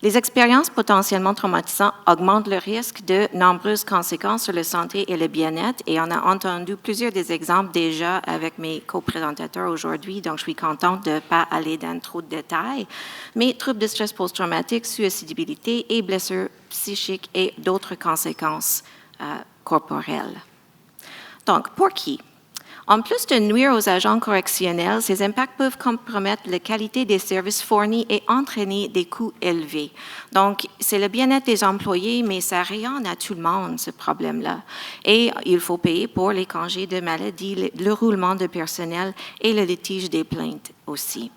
Les expériences potentiellement traumatisantes augmentent le risque de nombreuses conséquences sur la santé et le bien-être, et on a entendu plusieurs des exemples déjà avec mes co-présentateurs aujourd'hui, donc je suis contente de ne pas aller dans trop de détails, mais troubles de stress post-traumatique, suicidabilité et blessures psychiques et d'autres conséquences corporelles. Donc, pour qui? En plus de nuire aux agents correctionnels, ces impacts peuvent compromettre la qualité des services fournis et entraîner des coûts élevés. Donc, c'est le bien-être des employés, mais ça rayonne à tout le monde, ce problème-là. Et il faut payer pour les congés de maladie, le roulement de personnel et le litige des plaintes aussi.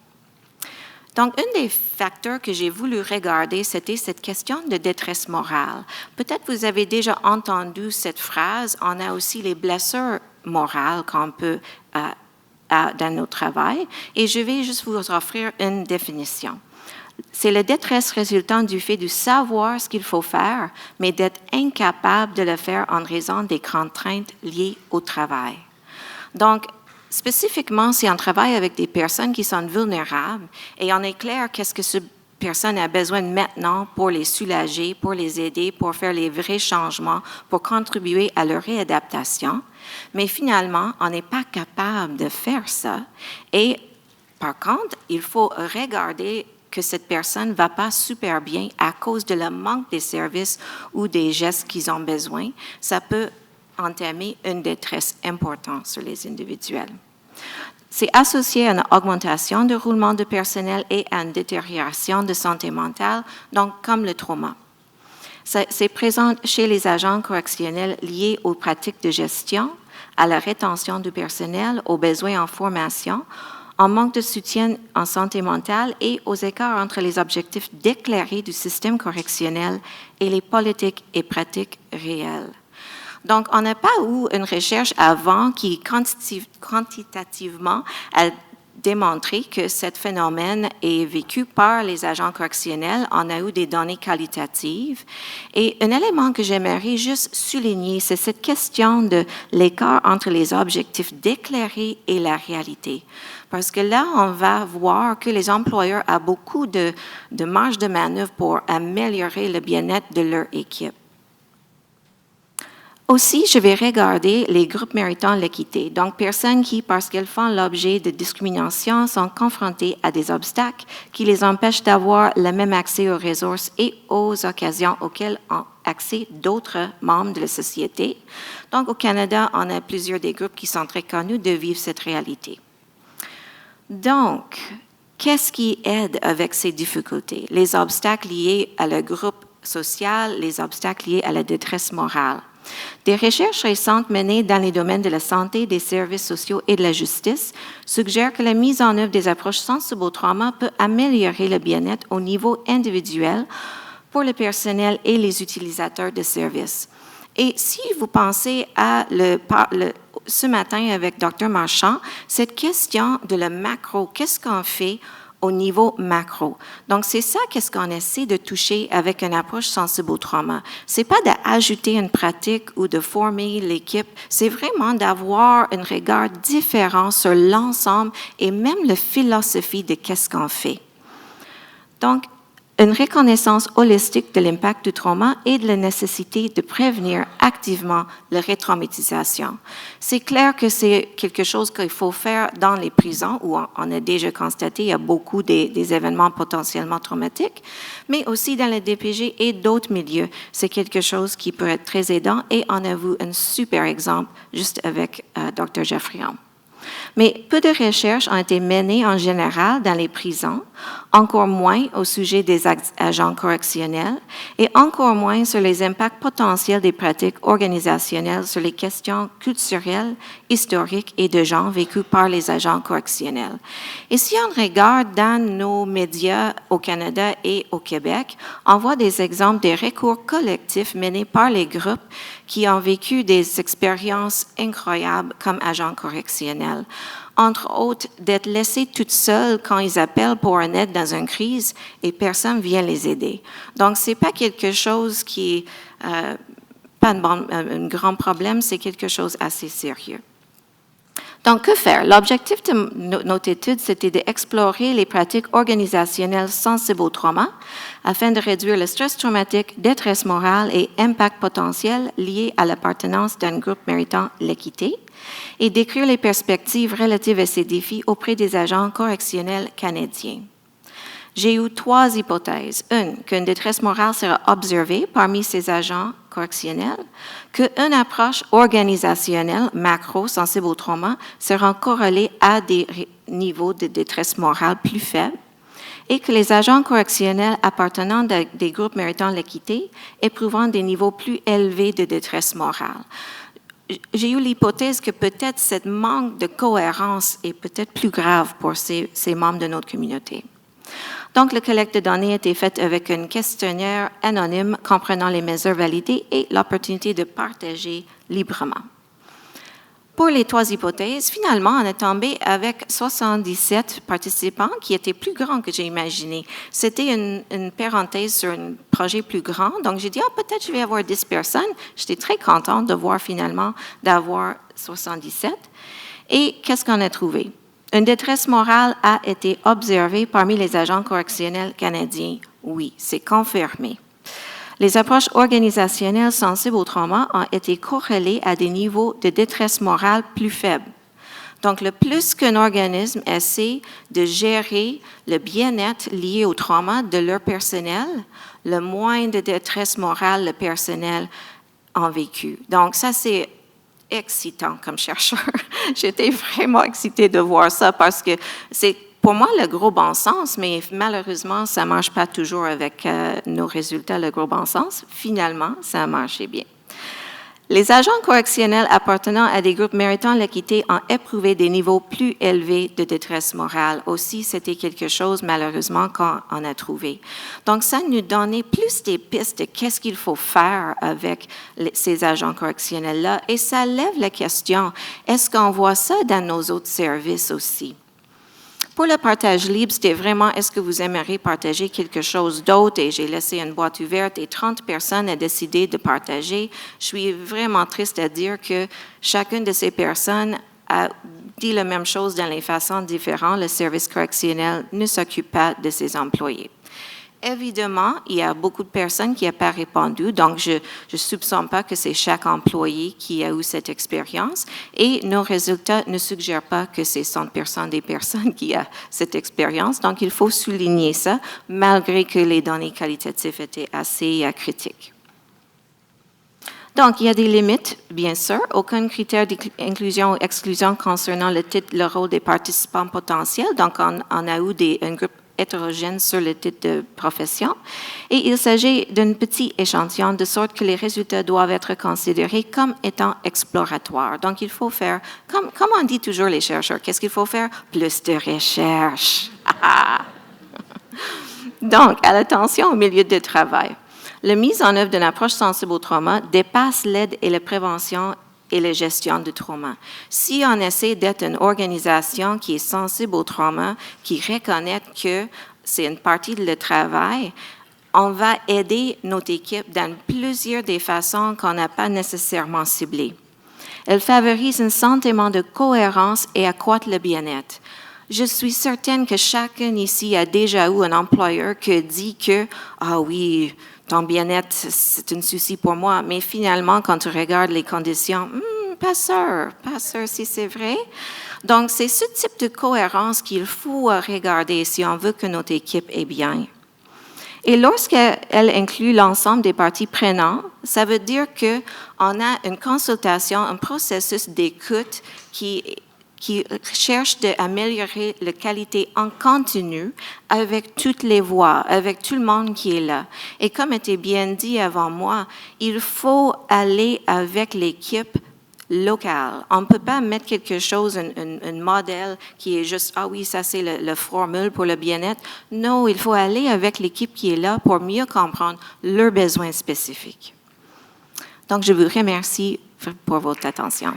Donc, un des facteurs que j'ai voulu regarder, c'était cette question de détresse morale. Peut-être vous avez déjà entendu cette phrase, on a aussi les blessures morales qu'on peut dans nos travail, et je vais juste vous offrir une définition. C'est la détresse résultant du fait de savoir ce qu'il faut faire, mais d'être incapable de le faire en raison des contraintes liées au travail. Donc, spécifiquement, si on travaille avec des personnes qui sont vulnérables et on est clair qu'est-ce que cette personne a besoin maintenant pour les soulager, pour les aider, pour faire les vrais changements, pour contribuer à leur réadaptation, mais finalement, on n'est pas capable de faire ça. Et par contre, il faut regarder que cette personne ne va pas super bien à cause de le manque des services ou des gestes qu'ils ont besoin. Ça peut entamer une détresse importante sur les individuels. C'est associé à une augmentation du roulement de personnel et à une détérioration de santé mentale, donc comme le trauma. C'est présent chez les agents correctionnels liés aux pratiques de gestion, à la rétention du personnel, aux besoins en formation, en manque de soutien en santé mentale et aux écarts entre les objectifs déclarés du système correctionnel et les politiques et pratiques réelles. Donc, on n'a pas eu une recherche avant qui, quantitativement, a démontré que ce phénomène est vécu par les agents correctionnels. On a eu des données qualitatives. Et un élément que j'aimerais juste souligner, c'est cette question de l'écart entre les objectifs déclarés et la réalité. Parce que là, on va voir que les employeurs ont beaucoup de marge de manœuvre pour améliorer le bien-être de leur équipe. Aussi, je vais regarder les groupes méritant l'équité, donc personnes qui, parce qu'elles font l'objet de discrimination, sont confrontées à des obstacles qui les empêchent d'avoir le même accès aux ressources et aux occasions auxquelles ont accès d'autres membres de la société. Donc, au Canada, on a plusieurs des groupes qui sont très connus de vivre cette réalité. Donc, qu'est-ce qui aide avec ces difficultés? Les obstacles liés à le groupe social, les obstacles liés à la détresse morale. Des recherches récentes menées dans les domaines de la santé, des services sociaux et de la justice suggèrent que la mise en œuvre des approches sensibles au trauma peut améliorer le bien-être au niveau individuel pour le personnel et les utilisateurs de services. Et si vous pensez à ce matin avec Dr. Marchand, cette question de le macro, qu'est-ce qu'on fait au niveau macro. Donc, c'est ça qu'est-ce qu'on essaie de toucher avec une approche sensible au trauma. C'est pas d'ajouter une pratique ou de former l'équipe, c'est vraiment d'avoir un regard différent sur l'ensemble et même la philosophie de qu'est-ce qu'on fait. Donc, une reconnaissance holistique de l'impact du trauma et de la nécessité de prévenir activement la rétraumatisation. C'est clair que c'est quelque chose qu'il faut faire dans les prisons où on a déjà constaté il y a beaucoup des événements potentiellement traumatiques, mais aussi dans les DPG et d'autres milieux. C'est quelque chose qui peut être très aidant et on a vu un super exemple juste avec Dr. Geoffrion. Mais peu de recherches ont été menées en général dans les prisons, encore moins au sujet des agents correctionnels et encore moins sur les impacts potentiels des pratiques organisationnelles sur les questions culturelles, historiques et de genre vécues par les agents correctionnels. Et si on regarde dans nos médias au Canada et au Québec, on voit des exemples des recours collectifs menés par les groupes qui ont vécu des expériences incroyables comme agents correctionnels. Entre autres, d'être laissés toutes seules quand ils appellent pour une aide dans une crise et personne ne vient les aider. Donc, ce n'est pas quelque chose qui est pas un grand problème, c'est quelque chose assez sérieux. Donc, que faire? L'objectif de notre étude, c'était d'explorer les pratiques organisationnelles sensibles au trauma afin de réduire le stress traumatique, détresse morale et impact potentiel liés à l'appartenance d'un groupe méritant l'équité et décrire les perspectives relatives à ces défis auprès des agents correctionnels canadiens. J'ai eu 3 hypothèses. Une, qu'une détresse morale sera observée parmi ces agents correctionnels, qu'une approche organisationnelle macro sensible au trauma sera corrélée à des niveaux de détresse morale plus faibles et que les agents correctionnels appartenant à des groupes méritant l'équité éprouvant des niveaux plus élevés de détresse morale. J'ai eu l'hypothèse que peut-être ce manque de cohérence est peut-être plus grave pour ces membres de notre communauté. Donc, la collecte de données a été faite avec un questionnaire anonyme comprenant les mesures validées et l'opportunité de partager librement. Pour les 3 hypothèses, finalement, on est tombé avec 77 participants qui étaient plus grands que j'ai imaginé. C'était une parenthèse sur un projet plus grand. Donc, j'ai dit, peut-être je vais avoir 10 personnes. J'étais très contente de voir finalement d'avoir 77. Et qu'est-ce qu'on a trouvé? Une détresse morale a été observée parmi les agents correctionnels canadiens. Oui, c'est confirmé. Les approches organisationnelles sensibles au trauma ont été corrélées à des niveaux de détresse morale plus faibles. Donc, le plus qu'un organisme essaie de gérer le bien-être lié au trauma de leur personnel, le moins de détresse morale le personnel a vécu. Donc, ça, c'est excitant comme chercheur. J'étais vraiment excitée de voir ça parce que c'est pour moi le gros bon sens, mais malheureusement, ça ne marche pas toujours avec nos résultats, le gros bon sens. Finalement, ça a marché bien. Les agents correctionnels appartenant à des groupes méritant l'équité ont éprouvé des niveaux plus élevés de détresse morale. Aussi, c'était quelque chose, malheureusement, qu'on a trouvé. Donc, ça nous donnait plus des pistes de qu'est-ce qu'il faut faire avec ces agents correctionnels-là. Et ça lève la question, est-ce qu'on voit ça dans nos autres services aussi? Pour le partage libre, c'était vraiment, est-ce que vous aimeriez partager quelque chose d'autre? Et j'ai laissé une boîte ouverte et 30 personnes ont décidé de partager. Je suis vraiment triste à dire que chacune de ces personnes a dit la même chose dans les façons différentes. Le service correctionnel ne s'occupe pas de ses employés. Évidemment, il y a beaucoup de personnes qui n'ont pas répondu, donc je ne soupçonne pas que c'est chaque employé qui a eu cette expérience et nos résultats ne suggèrent pas que c'est 100% des personnes qui ont cette expérience, donc il faut souligner ça, malgré que les données qualitatives étaient assez critiques. Donc, il y a des limites, bien sûr. Aucun critère d'inclusion ou exclusion concernant le titre, le rôle des participants potentiels. Donc, on a eu un groupe hétérogène sur le titre de profession. Et il s'agit d'un petit échantillon de sorte que les résultats doivent être considérés comme étant exploratoires. Donc, il faut faire, comme on dit toujours les chercheurs, qu'est-ce qu'il faut faire? Plus de recherche. Donc, à l'attention au milieu de travail. La mise en œuvre d'une approche sensible au trauma dépasse l'aide et la prévention et la gestion du trauma. Si on essaie d'être une organisation qui est sensible au trauma, qui reconnaît que c'est une partie de le travail, on va aider notre équipe dans plusieurs des façons qu'on n'a pas nécessairement ciblées. Elle favorise un sentiment de cohérence et accroît le bien-être. Je suis certaine que chacun ici a déjà eu un employeur qui dit que « Ah oui, ton bien-être, c'est un souci pour moi. » Mais finalement, quand tu regardes les conditions, pas sûr si c'est vrai. Donc, c'est ce type de cohérence qu'il faut regarder si on veut que notre équipe est bien. Et lorsqu'elle inclut l'ensemble des parties prenantes, ça veut dire qu'on a une consultation, un processus d'écoute qui cherche d'améliorer la qualité en continu avec toutes les voix, avec tout le monde qui est là. Et comme était bien dit avant moi, il faut aller avec l'équipe locale. On ne peut pas mettre quelque chose, un modèle qui est juste, ah oui, ça c'est la formule pour le bien-être. Non, il faut aller avec l'équipe qui est là pour mieux comprendre leurs besoins spécifiques. Donc, je vous remercie pour votre attention.